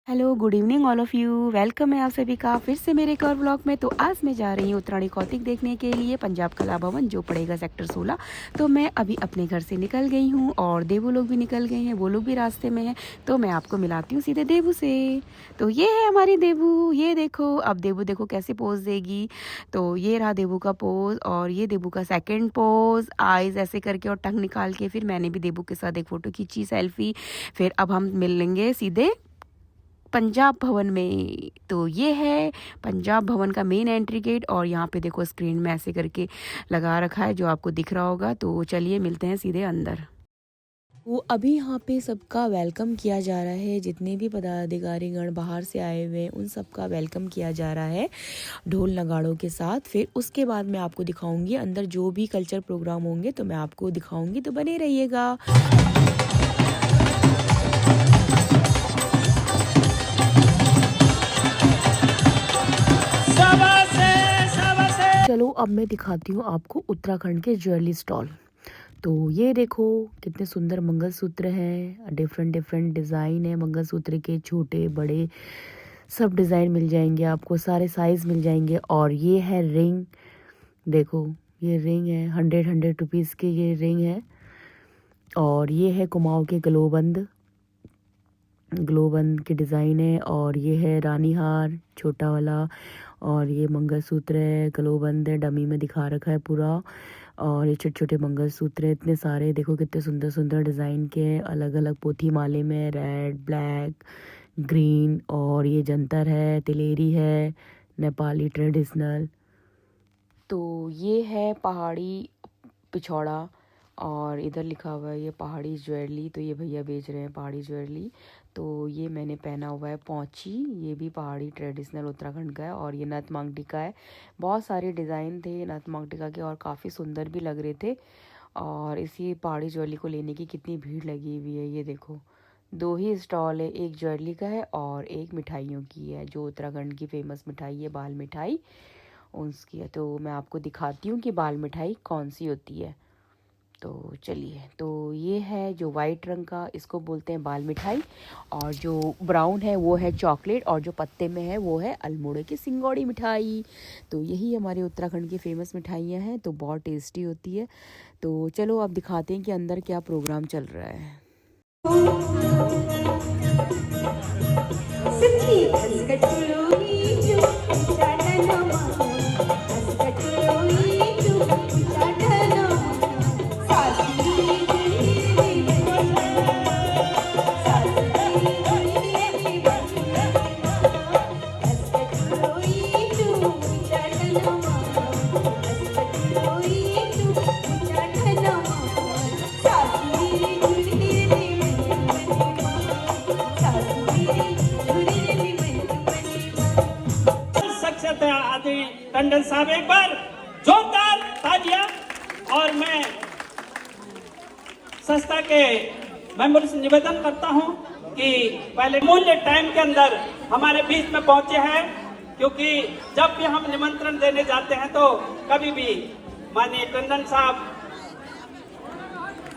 Hello good evening all of you. Welcome है आप सभी का फिर से मेरे एक और व्लॉग में। तो आज मैं जा रही हूँ उत्तरायणी कौतिक देखने के लिए पंजाब कला भवन जो पड़ेगा सेक्टर 16। तो मैं अभी अपने घर से निकल गई हूँ और देवू लोग भी निकल गए हैं, वो लोग भी रास्ते में हैं। तो मैं आपको मिलाती हूँ सीधे देवू से। तो ये है हमारी देवू, ये देखो। अब देवू देखो कैसे पोज देगी। तो ये रहा देवू का पोज और ये देवू का सेकेंड पोज, आइज़ ऐसे करके और टंग निकाल के। फिर मैंने भी देवू के साथ एक फ़ोटो खींची सेल्फी। फिर अब हम मिल लेंगे सीधे पंजाब भवन में। तो ये है पंजाब भवन का मेन एंट्री गेट और यहाँ पे देखो स्क्रीन में ऐसे करके लगा रखा है जो आपको दिख रहा होगा। तो चलिए मिलते हैं सीधे अंदर। वो अभी यहाँ पे सबका वेलकम किया जा रहा है, जितने भी पदाधिकारीगण बाहर से आए हुए हैं उन सबका वेलकम किया जा रहा है ढोल नगाड़ों के साथ। फिर उसके बाद मैं आपको दिखाऊंगी अंदर जो भी कल्चर प्रोग्राम होंगे, तो मैं आपको दिखाऊंगी, तो बने रहिएगा। चलो अब मैं दिखाती हूँ आपको उत्तराखंड के ज्वेलरी स्टॉल। तो ये देखो कितने सुंदर मंगलसूत्र हैं, डिफरेंट डिफरेंट डिज़ाइन है मंगलसूत्र के, छोटे बड़े सब डिज़ाइन मिल जाएंगे आपको, सारे साइज़ मिल जाएंगे। और ये है रिंग, देखो ये रिंग है 100 रुपीज़ के, ये रिंग है। और ये है कुमाऊँ के ग्लोबंद के डिज़ाइन है। और ये है रानी हार छोटा वाला। और ये मंगलसूत्र है, ग्लोबंद है, डमी में दिखा रखा है पूरा। और ये छोटे छोटे मंगलसूत्र हैं इतने सारे, देखो कितने सुंदर सुंदर डिज़ाइन के हैं, अलग अलग पोथी माले में, रेड ब्लैक ग्रीन। और ये जंतर है, तिलेरी है, नेपाली ट्रेडिशनल। तो ये है पहाड़ी पिछौड़ा और इधर लिखा हुआ है ये पहाड़ी ज्वेलरी। तो ये भैया बेच रहे हैं पहाड़ी ज्वेलरी। तो ये मैंने पहना हुआ है पौंची, ये भी पहाड़ी ट्रेडिशनल उत्तराखंड का है। और ये नथ मांग टीका है, बहुत सारे डिज़ाइन थे नथ मांग टीका के और काफ़ी सुंदर भी लग रहे थे। और इसी पहाड़ी ज्वेलरी को लेने की कितनी भीड़ लगी हुई है, ये देखो। दो ही स्टॉल है, एक ज्वेलरी का है और एक मिठाइयों की है, जो उत्तराखंड की फेमस मिठाई है बाल मिठाई, उसकी है। तो मैं आपको दिखाती हूँ कि बाल मिठाई कौन सी होती है। तो चलिए, तो ये है जो वाइट रंग का, इसको बोलते हैं बाल मिठाई। और जो ब्राउन है वो है चॉकलेट, और जो पत्ते में है वो है अल्मोड़े की सिंगौड़ी मिठाई। तो यही हमारे उत्तराखंड की फेमस मिठाइयाँ हैं, तो बहुत टेस्टी होती है। तो चलो अब दिखाते हैं कि अंदर क्या प्रोग्राम चल रहा है। टंडन साहब एक बार जोरदार तालियां। और मैं संस्था के मेंबर से निवेदन करता हूं कि पहले मूल्य टाइम के अंदर हमारे बीच में पहुंचे हैं, क्योंकि जब भी हम निमंत्रण देने जाते हैं तो कभी भी माननीय टंडन साहब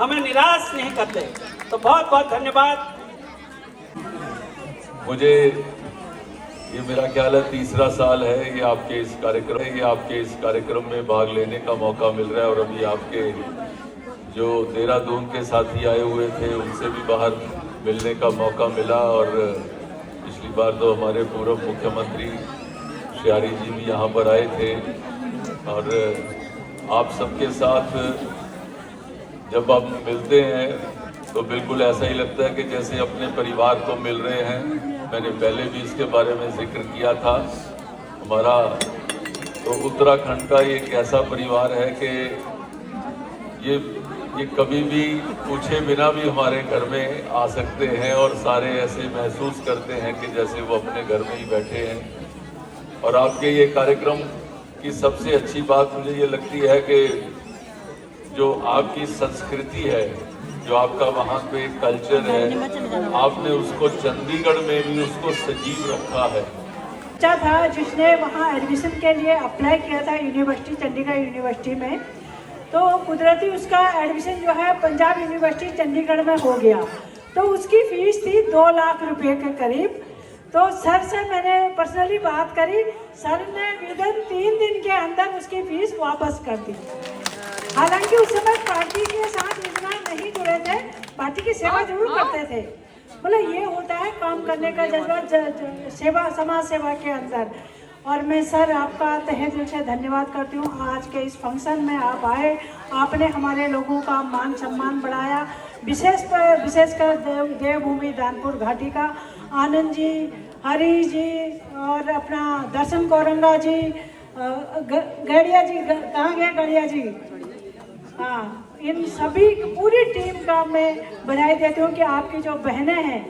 हमें निराश नहीं करते। तो बहुत बहुत धन्यवाद। मुझे ये मेरा ख्याल है तीसरा साल है ये आपके इस कार्यक्रम में भाग लेने का मौका मिल रहा है। और अभी आपके जो देहरादून के साथी आए हुए थे उनसे भी बाहर मिलने का मौका मिला। और पिछली बार तो हमारे पूर्व मुख्यमंत्री श्यारी जी भी यहाँ पर आए थे। और आप सबके साथ जब आप मिलते हैं तो बिल्कुल ऐसा ही लगता है कि जैसे अपने परिवार को मिल रहे हैं। मैंने पहले भी इसके बारे में जिक्र किया था। हमारा तो उत्तराखंड का एक ऐसा परिवार है कि ये कभी भी पूछे बिना भी हमारे घर में आ सकते हैं और सारे ऐसे महसूस करते हैं कि जैसे वो अपने घर में ही बैठे हैं। और आपके ये कार्यक्रम की सबसे अच्छी बात मुझे ये लगती है कि जो आपकी संस्कृति है, जो आपका वहाँ पे कल्चर है, आपने उसको चंडीगढ़ में भी उसको सजीव रखा है। बच्चा था जिसने वहाँ एडमिशन के लिए अप्लाई किया था यूनिवर्सिटी, चंडीगढ़ यूनिवर्सिटी में। तो कुदरती उसका एडमिशन जो है पंजाब यूनिवर्सिटी चंडीगढ़ में हो गया। तो उसकी फीस थी 2 लाख रुपए के करीब। तो सर से मैंने पर्सनली बात करी, सर ने विदिन 3 दिन के अंदर उसकी फीस वापस कर दी। हालांकि उस समय पार्टी के साथ इतना नहीं जुड़े थे, पार्टी की सेवा जरूर करते थे। बोले ये होता है काम करने का जज्बा सेवा, समाज सेवा के अंदर। और मैं सर आपका तहे दिल से धन्यवाद करती हूँ। आज के इस फंक्शन में आप आए, आपने हमारे लोगों का मान सम्मान बढ़ाया। विशेषकर देवभूमि दानपुर घाटी का आनंद जी, हरी जी और अपना दर्शन कौरंगा जी, गड़िया जी, कहाँ गए गड़िया जी, हाँ, इन सभी पूरी टीम का मैं बधाई देती हूँ कि आपकी जो बहनें हैं,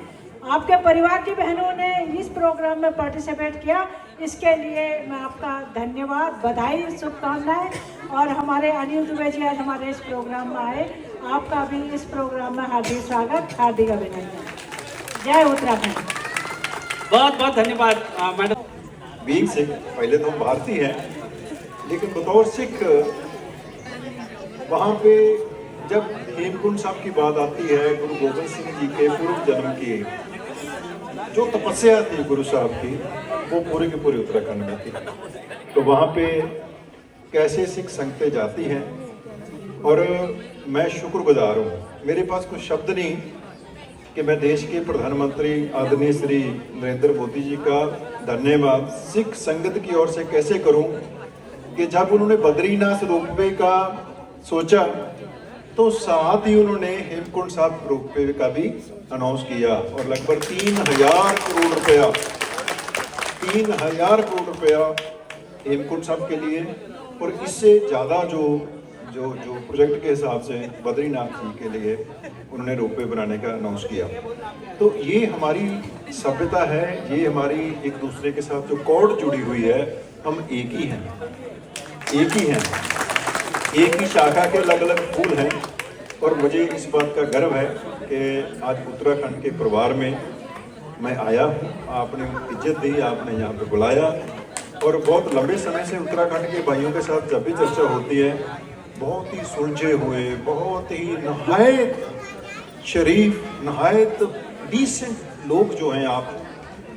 आपके परिवार की बहनों ने इस प्रोग्राम में पार्टिसिपेट किया। इसके लिए मैं आपका धन्यवाद, बधाई, शुभकामनाएं। और हमारे अनिल दुबे जी आज हमारे इस प्रोग्राम में आए, आपका भी इस प्रोग्राम में हार्दिक स्वागत, हार्दिक अभिनंदन। जय उत्तराखंड। बहुत बहुत धन्यवाद मैडम। बीइंग सिख, पहले तो हम भारतीय हैं, लेकिन बतौर सिख वहाँ पे जब हेमकुंड साहब की बात आती है, गुरु गोबिंद सिंह जी के पूर्व जन्म की जो तपस्या थी गुरु साहब की, वो पूरे के पूरे उत्तराखंड में थी। तो वहाँ पे कैसे सिख संगतें जाती हैं, और मैं शुक्रगुजार हूँ। मेरे पास कुछ शब्द नहीं कि मैं देश के प्रधानमंत्री आदरणीय श्री नरेंद्र मोदी जी का धन्यवाद सिख संगत की ओर से कैसे करूं कि जब उन्होंने बद्रीनाथ रोपवे का सोचा तो साथ ही उन्होंने हेमकुंड साहब रोपवे का भी अनाउंस किया, और लगभग 3,000 करोड़ रुपया 3,000 करोड़ रुपया हेमकुंड साहब के लिए, और इससे ज़्यादा जो प्रोजेक्ट के हिसाब से बद्रीनाथ जी के लिए उन्होंने रोपवे बनाने का अनाउंस किया। तो ये हमारी सभ्यता है, ये हमारी एक दूसरे के साथ जो कॉर्ड जुड़ी हुई है, हम एक ही हैं, एक ही शाखा के अलग अलग फूल हैं। और मुझे इस बात का गर्व है कि आज उत्तराखंड के परिवार में मैं आया हूँ, आपने इज्जत दी, आपने यहाँ पे बुलाया। और बहुत लंबे समय से उत्तराखंड के भाइयों के साथ जब भी चर्चा होती है, बहुत ही सुलझे हुए, बहुत ही नहायत शरीफ, नहायत डिसेंट लोग जो हैं आप,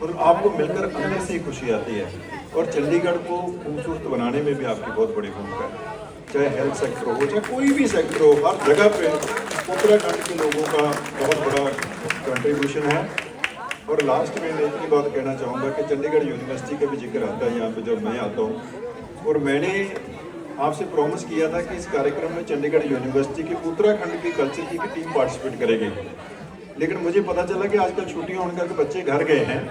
और आपको मिलकर अंदर से ही खुशी आती है। और चंडीगढ़ को खूबसूरत बनाने में भी आपकी बहुत बड़ी भूमिका है, चाहे हेल्थ सेक्टर हो, चाहे कोई भी सेक्टर हो, हर जगह पे उत्तराखंड के लोगों का बहुत बड़ा कंट्रीब्यूशन है। और लास्ट में मैं इतनी बात कहना चाहूँगा कि चंडीगढ़ यूनिवर्सिटी का भी जिक्र आता है यहाँ पे जब मैं आता हूँ, और मैंने आपसे प्रॉमिस किया था कि इस कार्यक्रम में चंडीगढ़ यूनिवर्सिटी की उत्तराखंड की कल्चर की टीम पार्टिसिपेट करेगी, लेकिन मुझे पता चला कि आजकल छुट्टियां होने करके बच्चे घर गए हैं।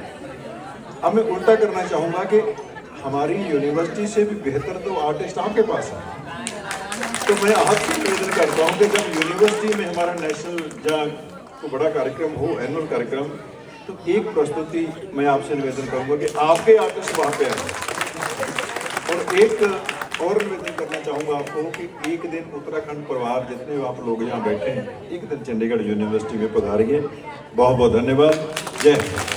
अब मैं उल्टा करना चाहूँगा कि हमारी यूनिवर्सिटी से भी बेहतर तो आर्टिस्ट आपके पास है। तो मैं आपसे निवेदन करता हूँ कि जब यूनिवर्सिटी में हमारा नेशनल या कोई बड़ा कार्यक्रम हो, एनुअल कार्यक्रम, तो एक प्रस्तुति मैं आपसे निवेदन करूँगा कि आपके आर्टिस्ट वहाँ पे आए। और एक और निवेदन करना चाहूँगा आपको कि एक दिन उत्तराखंड परिवार जितने आप लोग यहाँ बैठे हैं, एक दिन चंडीगढ़ यूनिवर्सिटी में पधारिए। बहुत बहुत धन्यवाद। जय हिंद।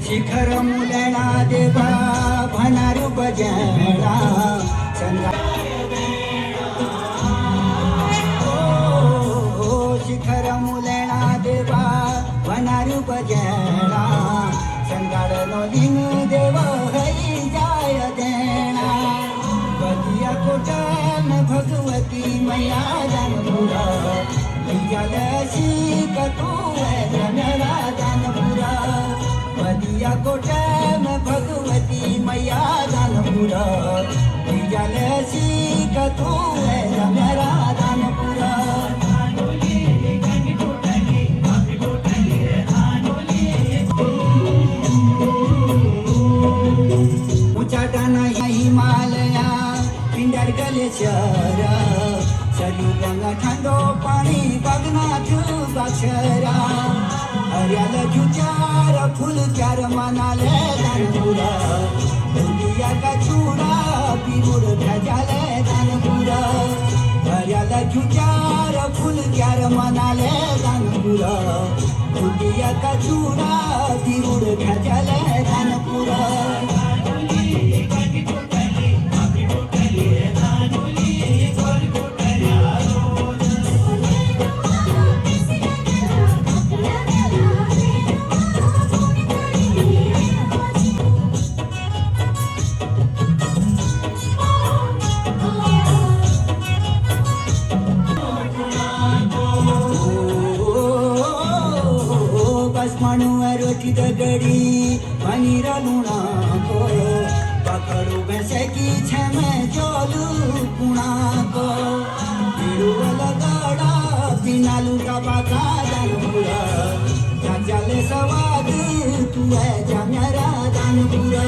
शिखर मुलेना देवा बनारू बजेना संगाड़ विनु देव हरि जाय देना बलिया कोटन भगवती मैया जनपुरा जलसी कतु जनरा जनपुरा बलिया कोटन भगवती मैया जनपुरा जलसी कतु जनरा जनपुरा उचाटन हिमालया पिंडर गलेश्वर सरयू गंगा ठंडो पाणी बगनाथ बाक्षरा हरियाल जुचार फूल चार मनाले दानपुरा दुनिया का चूड़ा पीरुड़ भजाले दानपुरा हरियाल जुचार फूल चार मनाले दानपुरा दुनिया का चूड़ा पीरुड़ भजाले दानपुरा रोटी दगड़ी पनीर लूना को पकड़ो भैंसे की छम जोलू पुणा को लगड़ा बिना लूटा बाका दानपुरा जले सवाद तू है जमेरा दानपुरा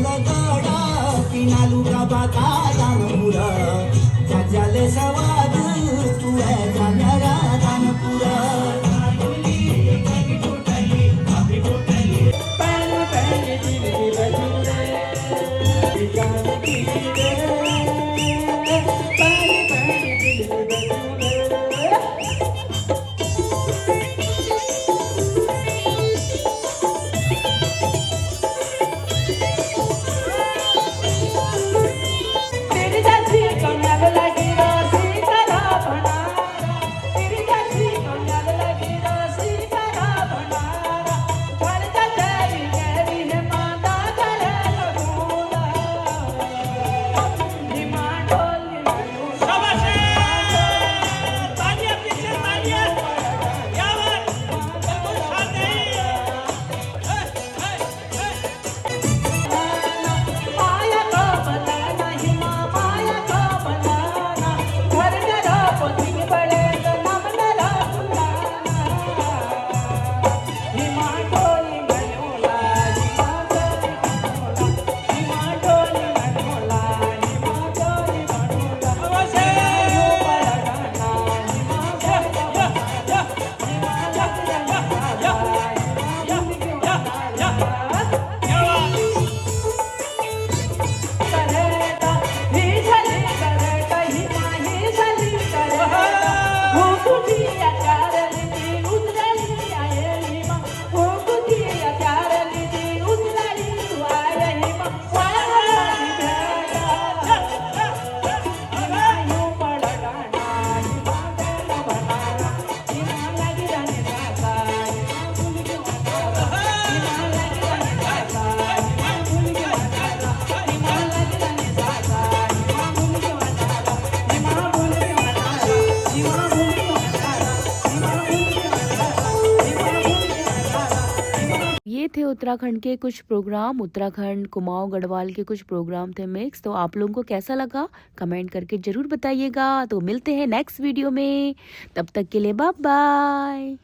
लगड़ा बिना लूटा बाका दानपुरा जले सवाद तू है जमेरा दानपुरा ये थे उत्तराखंड के कुछ प्रोग्राम, उत्तराखंड कुमाऊं गढ़वाल के कुछ प्रोग्राम थे मिक्स। तो आप लोगों को कैसा लगा कमेंट करके जरूर बताइएगा। तो मिलते हैं नेक्स्ट वीडियो में, तब तक के लिए बाय बाय।